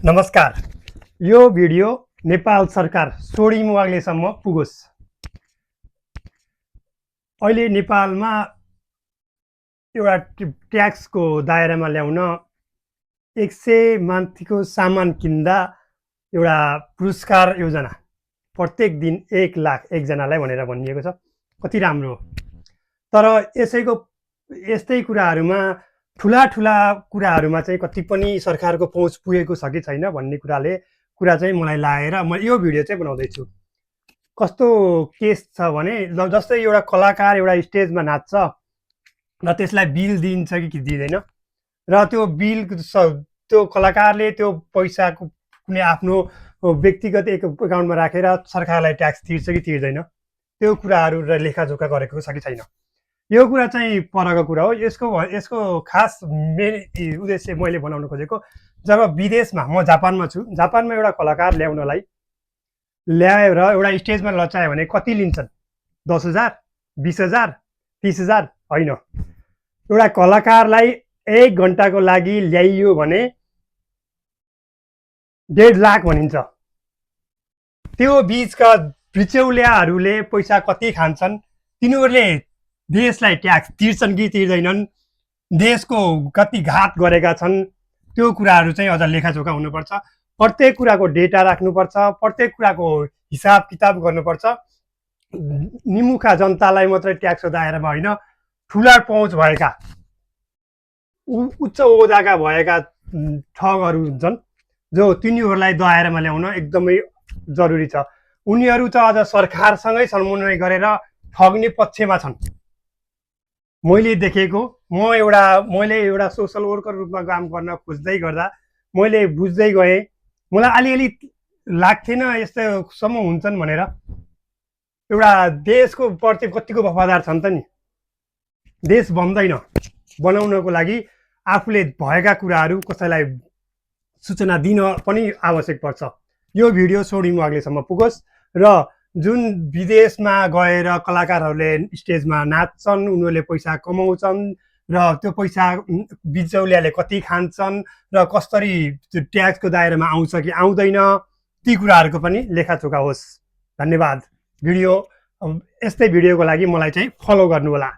नमस्कार। यो भिडियो नेपाल सरकार सोडी मुवाग्लेसम्म पुगोस्। अहिले नेपालमा एउटा ट्याक्सको दायरामा ल्याउन 100 माथिको सामान किन्दा एउटा पुरस्कार योजना प्रत्येक दिन 1 लाख एकजनालाई भनेर भनिएको छ। कति राम्रो हो। तर यस्तै कुराहरूमा ठुला कुराहरूमा चाहिँ कति पनि सरकारको पहुँच पुगेको छ कि छैन भन्ने कुरा चाहिँ मलाई लागेर म यो भिडियो चाहिँ बनाउँदैछु। कस्तो केस छ भने जस्तै एउटा कलाकार एउटा स्टेजमा नाच्छ र त्यसलाई बिल दिन्छ कि दिँदैन, र त्यो बिल त्यो कलाकारले त्यो पैसाको कुनै आफ्नो व्यक्तिगत एकाउन्टमा राखेर सरकारलाई ट्याक्स तिर्छ कि तिर्दैन, त्यो कुराहरू र लेखाजोखा गरेको छ कि छैन, यो कुरा चाहिँ परको कुरा हो। यसको खास मेन उद्देश्य मैले बनाउन खोजेको, जब विदेशमा म जापानमा छु, जापानमा एउटा कलाकार ल्याएर एउटा स्टेजमा लचायो भने कति लिन्छन्? 10,000, 20,000, 30,000 होइन। एउटा कलाकारलाई 1 घन्टाको लागि ल्याइयो भने 1.5 लाख भनिन्छ। त्यो बीचका बिचौलियाहरूले पैसा कति खान्छन्, तिनीहरूले देशलाई ट्याक्स तिर्छन् कि तिर्दैनन्, देशको कति घात गरेका छन्, त्यो कुराहरू चाहिँ अझ लेखाजोखा हुनुपर्छ। प्रत्येक कुराको डेटा राख्नुपर्छ, प्रत्येक कुराको हिसाब किताब गर्नुपर्छ। निमुखा जनतालाई मात्रै ट्याक्सको दायरामा होइन, ठुला पहुँच भएका उच्च ओहदाका भएका ठगहरू हुन्छन् जो तिनीहरूलाई दायरामा ल्याउन एकदमै जरुरी छ। उनीहरू त अझ सरकारसँगै समन्वय गरेर ठग्ने पक्षमा छन्। मैले देखेको, मैले एउटा सोसल वर्कर रूपमा काम गर्न खोज्दै गर्दा मैले बुझ्दै गएँ। मलाई अलिअलि लाग्थेन यस्तोसम्म हुन्छन् भनेर। एउटा देशको प्रति कतिको वफादार छन् त नि। देश बन्दैन, बनाउनको लागि आफूले भएका कुराहरू कसैलाई सूचना दिन पनि आवश्यक पर्छ। यो भिडियो सोडी मुवाग्लेसम्म पुगोस् र जुन विदेशमा गएर कलाकारहरूले स्टेजमा नाच्छन्, उनीहरूले पैसा कमाउँछन् र त्यो पैसा बिचौलियाले कति खान्छन् र कसरी त्यो ट्याक्सको दायरामा आउँछ कि आउँदैन, ती कुराहरूको पनि लेखाजोखा होस्। धन्यवाद। यस्तै भिडियोको लागि मलाई चाहिँ फलो गर्नु होला।